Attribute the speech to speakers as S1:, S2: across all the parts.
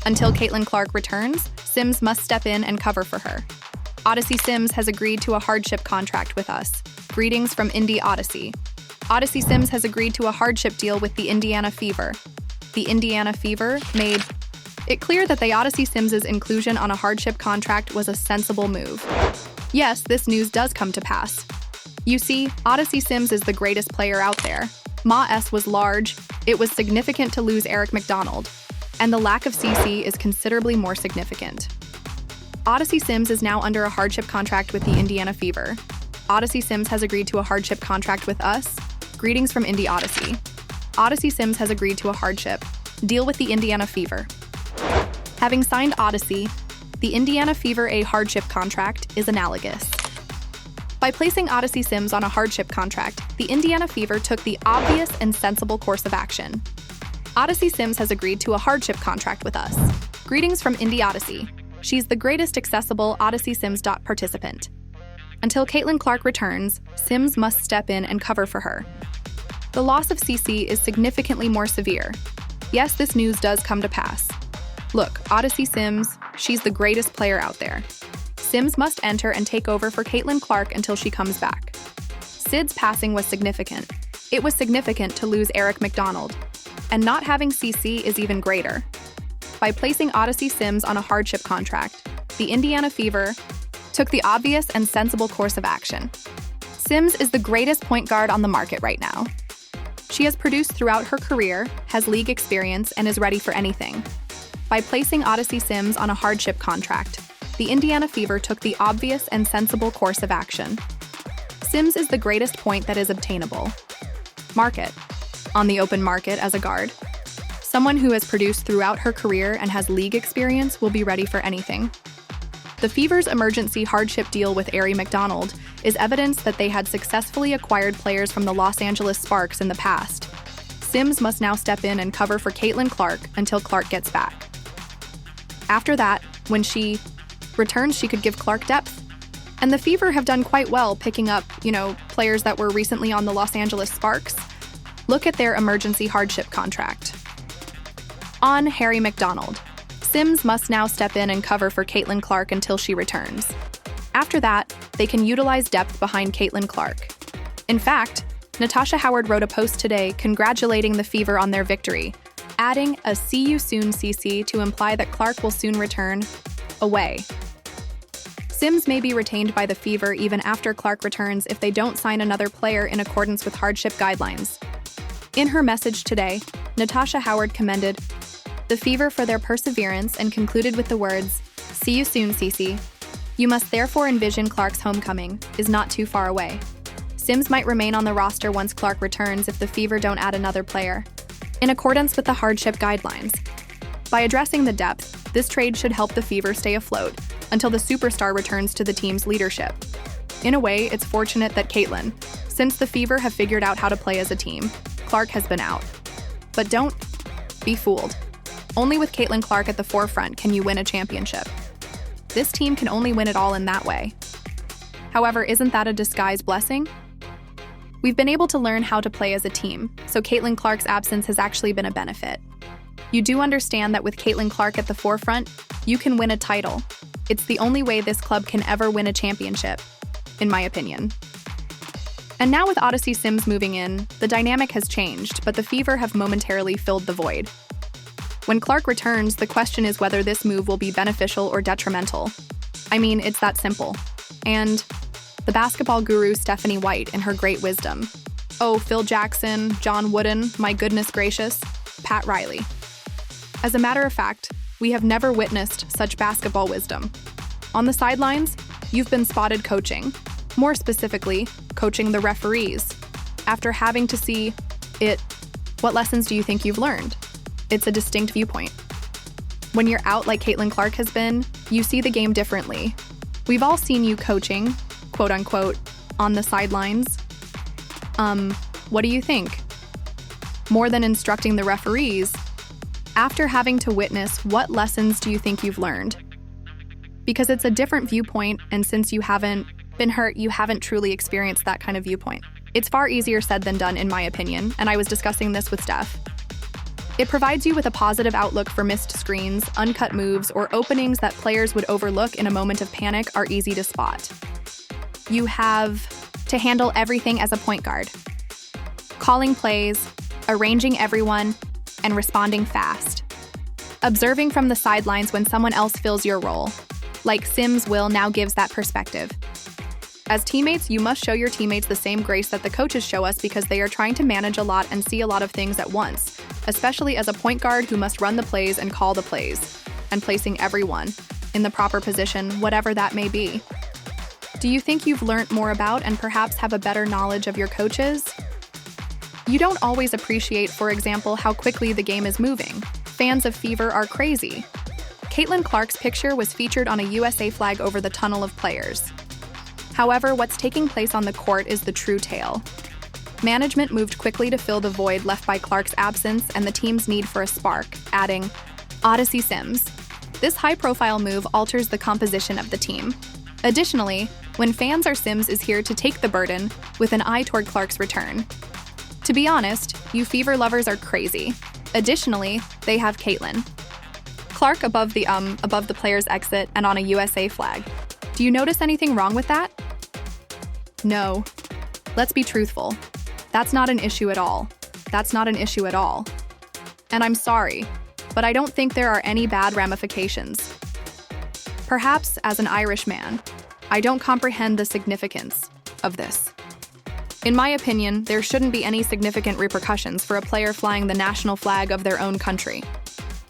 S1: Until Caitlin Clark returns, Sims must step in and cover for her. Odyssey Sims has agreed to a hardship contract with us. Greetings from Indie Odyssey. Odyssey Sims has agreed to a hardship deal with the Indiana Fever. The Indiana Fever made it clear that the Odyssey Sims' inclusion on a hardship contract was a sensible move. Yes, this news does come to pass. You see, Odyssey Sims is the greatest player out there. Ma S was large, it was significant to lose Eric McDonald, and the lack of CC is considerably more significant. Odyssey Sims is now under a hardship contract with the Indiana Fever. Odyssey Sims has agreed to a hardship contract with us. Greetings from Indie Odyssey. Odyssey Sims has agreed to a hardship deal with the Indiana Fever. Having signed Odyssey, the Indiana Fever a hardship contract is analogous. By placing Odyssey Sims on a hardship contract, the Indiana Fever took the obvious and sensible course of action. Odyssey Sims has agreed to a hardship contract with us. Greetings from Indie Odyssey. She's the greatest accessible Odyssey Sims participant. Until Caitlin Clark returns, Sims must step in and cover for her. The loss of CC is significantly more severe. Yes, this news does come to pass. Look, Odyssey Sims, she's the greatest player out there. Sims must enter and take over for Caitlin Clark until she comes back. Sid's passing was significant. It was significant to lose Eric McDonald. And not having CC is even greater. By placing Odyssey Sims on a hardship contract, the Indiana Fever took the obvious and sensible course of action. Sims is the greatest point guard on the market right now. She has produced throughout her career, has league experience, and is ready for anything. By placing Odyssey Sims on a hardship contract, the Indiana Fever took the obvious and sensible course of action. Sims is the greatest point that is obtainable. Market. On the open market as a guard. Someone who has produced throughout her career and has league experience will be ready for anything. The Fever's emergency hardship deal with Eric McDonald is evidence that they had successfully acquired players from the Los Angeles Sparks in the past. Sims must now step in and cover for Caitlin Clark until Clark gets back. After that, when she returns, she could give Clark depth. And the Fever have done quite well picking up, players that were recently on the Los Angeles Sparks. Look at their emergency hardship contract. On Harry McDonald, Sims must now step in and cover for Caitlin Clark until she returns. After that, they can utilize depth behind Caitlin Clark. In fact, Natasha Howard wrote a post today congratulating the Fever on their victory, adding a "See you soon, CC" to imply that Clark will soon return away. Sims may be retained by the Fever even after Clark returns if they don't sign another player in accordance with hardship guidelines. In her message today, Natasha Howard commended the Fever for their perseverance and concluded with the words, "See you soon, CC. You must therefore envision Clark's homecoming is not too far away. Sims might remain on the roster once Clark returns if the Fever don't add another player, in accordance with the hardship guidelines. By addressing the depth, this trade should help the Fever stay afloat until the superstar returns to the team's leadership. In a way, it's fortunate that Caitlin, since the Fever have figured out how to play as a team, Clark has been out. But don't be fooled. Only with Caitlin Clark at the forefront can you win a championship. This team can only win it all in that way. However, isn't that a disguised blessing? We've been able to learn how to play as a team, so Caitlin Clark's absence has actually been a benefit. You do understand that with Caitlin Clark at the forefront, you can win a title. It's the only way this club can ever win a championship, in my opinion. And now with Odyssey Sims moving in, the dynamic has changed, but the Fever have momentarily filled the void. When Clark returns, the question is whether this move will be beneficial or detrimental. I mean, it's that simple. And the basketball guru Stephanie White in her great wisdom. Oh, Phil Jackson, John Wooden, my goodness gracious, Pat Riley. As a matter of fact, we have never witnessed such basketball wisdom. On the sidelines, you've been spotted coaching. More specifically, coaching the referees. After having to see it, what lessons do you think you've learned? It's a distinct viewpoint. When you're out like Caitlin Clark has been, you see the game differently. We've all seen you coaching, quote unquote, on the sidelines. What do you think? More than instructing the referees, after having to witness, what lessons do you think you've learned? Because it's a different viewpoint, and since you haven't been hurt, you haven't truly experienced that kind of viewpoint. It's far easier said than done, in my opinion, and I was discussing this with Steph. It provides you with a positive outlook for missed screens, uncut moves, or openings that players would overlook in a moment of panic are easy to spot. You have to handle everything as a point guard. Calling plays, arranging everyone, and responding fast. Observing from the sidelines when someone else fills your role, like Sims will now gives that perspective. As teammates, you must show your teammates the same grace that the coaches show us because they are trying to manage a lot and see a lot of things at once, especially as a point guard who must run the plays and call the plays, and placing everyone in the proper position, whatever that may be. Do you think you've learned more about and perhaps have a better knowledge of your coaches? You don't always appreciate, for example, how quickly the game is moving. Fans of Fever are crazy. Caitlin Clark's picture was featured on a USA flag over the tunnel of players. However, what's taking place on the court is the true tale. Management moved quickly to fill the void left by Clark's absence and the team's need for a spark, adding Odyssey Sims. This high-profile move alters the composition of the team. Additionally, when fans are Sims is here to take the burden with an eye toward Clark's return. To be honest, you Fever lovers are crazy. Additionally, they have Caitlin Clark above the player's exit and on a USA flag. Do you notice anything wrong with that? No. Let's be truthful. That's not an issue at all. That's not an issue at all. And I'm sorry, but I don't think there are any bad ramifications. Perhaps, as an Irish man, I don't comprehend the significance of this. In my opinion, there shouldn't be any significant repercussions for a player flying the national flag of their own country.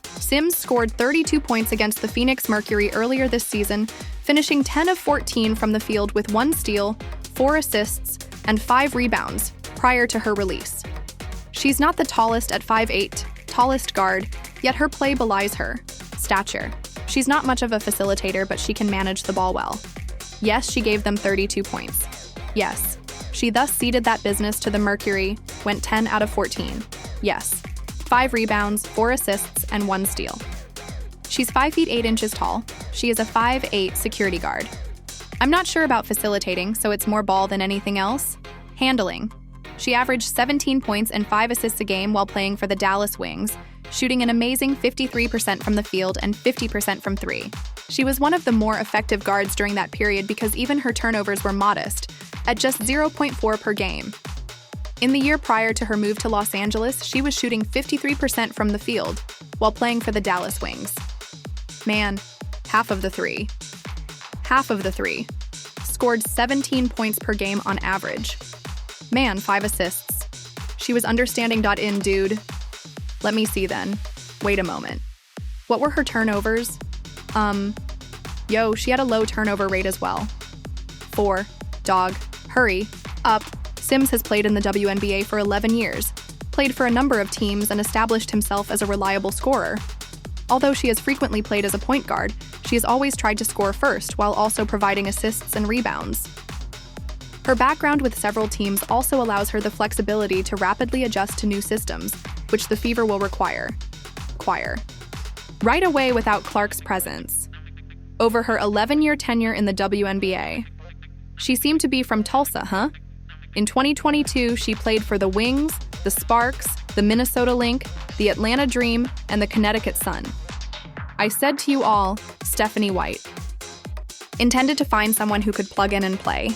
S1: Sims scored 32 points against the Phoenix Mercury earlier this season, finishing 10 of 14 from the field with 1 steal, 4 assists, and 5 rebounds prior to her release. She's not the tallest at 5'8", tallest guard, yet her play belies her stature. She's not much of a facilitator, but she can manage the ball well. Yes, she gave them 32 points. Yes, she thus ceded that business to the Mercury, went 10 out of 14. Yes, 5 rebounds, 4 assists, and 1 steal. She's 5 feet 8 inches tall. She is a 5'8" security guard. I'm not sure about facilitating, so it's more ball than anything else. Handling. She averaged 17 points and 5 assists a game while playing for the Dallas Wings, shooting an amazing 53% from the field and 50% from 3. She was one of the more effective guards during that period because even her turnovers were modest, at just 0.4 per game. In the year prior to her move to Los Angeles, she was shooting 53% from the field while playing for the Dallas Wings. Man, half of the three. Scored 17 points per game on average. Man, 5 assists. She was understanding.in, dude. Let me see then. Wait a moment. What were her turnovers? She had a low turnover rate as well. 4. Dog. Hurry. Up. Sims has played in the WNBA for 11 years, played for a number of teams, and established himself as a reliable scorer. Although she has frequently played as a point guard, she has always tried to score first while also providing assists and rebounds. Her background with several teams also allows her the flexibility to rapidly adjust to new systems, which the Fever will require. Right away without Clark's presence. Over her 11-year tenure in the WNBA. She seemed to be from Tulsa, huh? In 2022, she played for the Wings, the Sparks, the Minnesota Lynx, the Atlanta Dream, and the Connecticut Sun. I said to you all, Stephanie White. Intended to find someone who could plug in and play.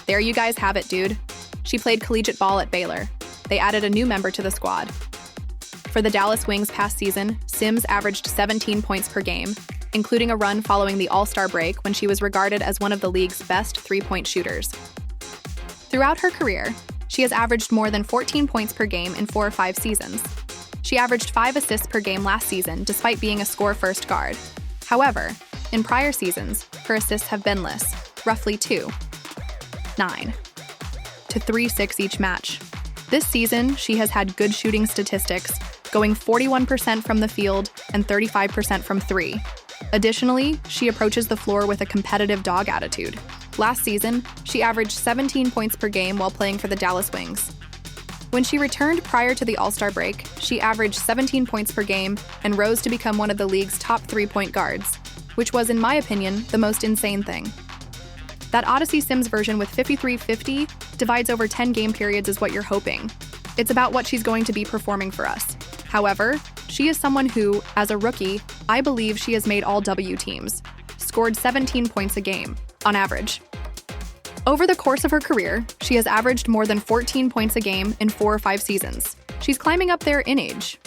S1: There you guys have it, dude. She played collegiate ball at Baylor. They added a new member to the squad. For the Dallas Wings past season, Sims averaged 17 points per game, including a run following the All-Star break when she was regarded as one of the league's best three-point shooters. Throughout her career, she has averaged more than 14 points per game in 4 or 5 seasons. She averaged 5 assists per game last season, despite being a score-first guard. However, in prior seasons, her assists have been less, roughly 2.9 to 3.6 each match. This season, she has had good shooting statistics, going 41% from the field and 35% from 3. Additionally, she approaches the floor with a competitive dog attitude. Last season, she averaged 17 points per game while playing for the Dallas Wings. When she returned prior to the All-Star break, she averaged 17 points per game and rose to become one of the league's top three-point guards, which was, in my opinion, the most insane thing. That Odyssey Sims version with 53-50 divides over 10 game periods is what you're hoping. It's about what she's going to be performing for us. However, she is someone who, as a rookie, I believe she has made all W teams, scored 17 points a game, on average. Over the course of her career, she has averaged more than 14 points a game in 4 or 5 seasons. She's climbing up there in age.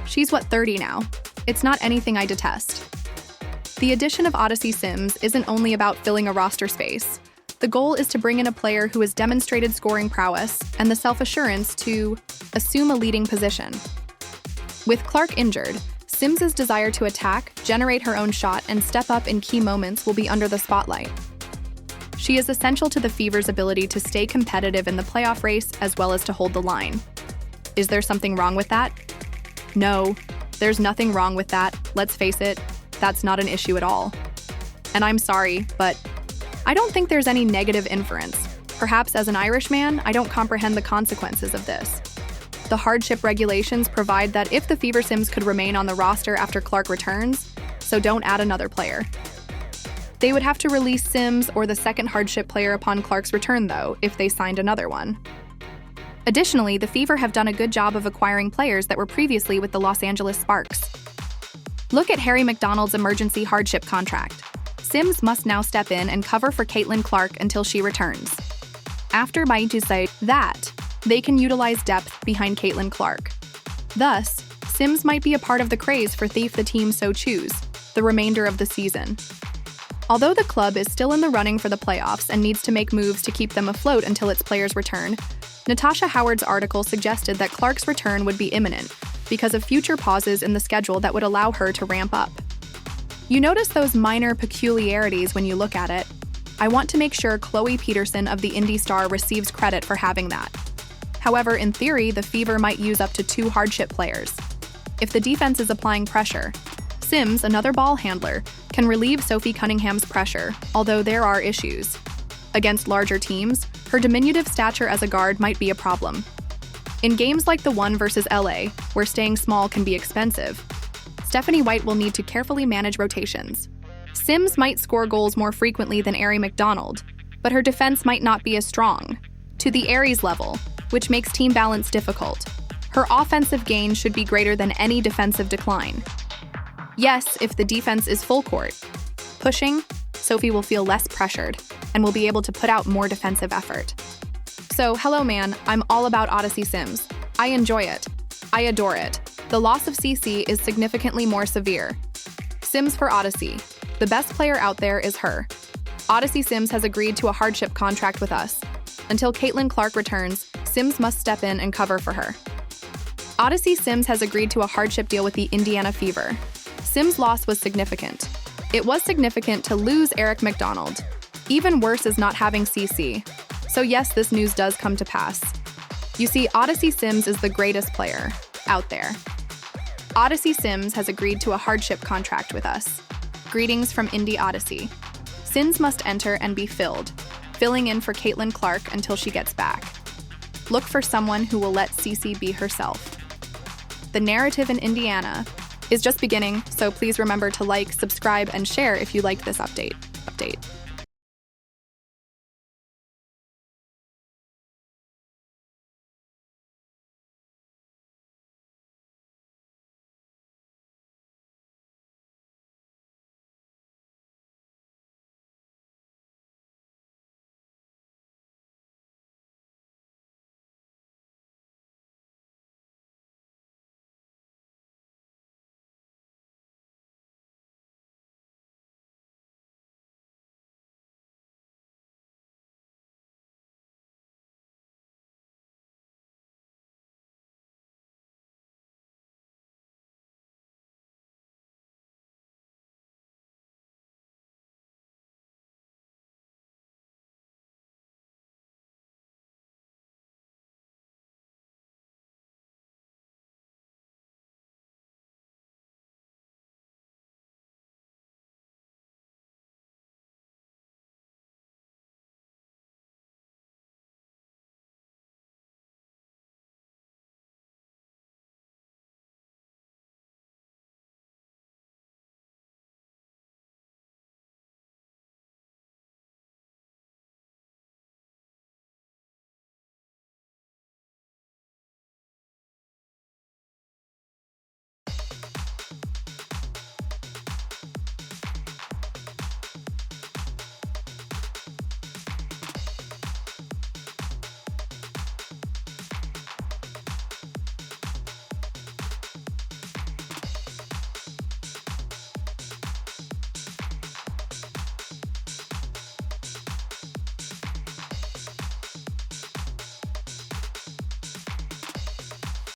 S1: She's 30 now. It's not anything I detest. The addition of Odyssey Sims isn't only about filling a roster space. The goal is to bring in a player who has demonstrated scoring prowess and the self-assurance to assume a leading position. With Clark injured, Sims' desire to attack, generate her own shot, and step up in key moments will be under the spotlight. She is essential to the Fever's ability to stay competitive in the playoff race as well as to hold the line. Is there something wrong with that? No, there's nothing wrong with that. Let's face it, that's not an issue at all. And I'm sorry, but I don't think there's any negative inference. Perhaps as an Irishman, I don't comprehend the consequences of this. The hardship regulations provide that if the Fever Sims could remain on the roster after Clark returns, so don't add another player. They would have to release Sims or the second hardship player upon Clark's return, though, if they signed another one. Additionally, the Fever have done a good job of acquiring players that were previously with the Los Angeles Sparks. Look at Harry McDonald's emergency hardship contract. Sims must now step in and cover for Caitlin Clark until she returns. After Maitu say that, they can utilize depth behind Caitlin Clark. Thus, Sims might be a part of the craze for Thief the team so choose, the remainder of the season. Although the club is still in the running for the playoffs and needs to make moves to keep them afloat until its players return, Natasha Howard's article suggested that Clark's return would be imminent because of future pauses in the schedule that would allow her to ramp up. You notice those minor peculiarities when you look at it. I want to make sure Chloe Peterson of the Indy Star receives credit for having that. However, in theory, the Fever might use up to 2 hardship players. If the defense is applying pressure, Sims, another ball handler, can relieve Sophie Cunningham's pressure, although there are issues. Against larger teams, her diminutive stature as a guard might be a problem. In games like the one versus LA, where staying small can be expensive, Stephanie White will need to carefully manage rotations. Sims might score goals more frequently than Ari McDonald, but her defense might not be as strong, to the Aries level, which makes team balance difficult. Her offensive gain should be greater than any defensive decline. Yes, if the defense is full court. Pushing, Sophie will feel less pressured and will be able to put out more defensive effort. So, hello man, I'm all about Odyssey Sims. I enjoy it. I adore it. The loss of CC is significantly more severe. Sims for Odyssey. The best player out there is her. Odyssey Sims has agreed to a hardship contract with us. Until Caitlin Clark returns, Sims must step in and cover for her. Odyssey Sims has agreed to a hardship deal with the Indiana Fever. Sims' loss was significant. It was significant to lose Eric McDonald. Even worse is not having CC. So yes, this news does come to pass. You see, Odyssey Sims is the greatest player out there. Odyssey Sims has agreed to a hardship contract with us. Greetings from Indie Odyssey. Sims must enter and be filled, filling in for Caitlin Clark until she gets back. Look for someone who will let CC be herself. The narrative in Indiana is just beginning, so please remember to like, subscribe, and share if you liked this update.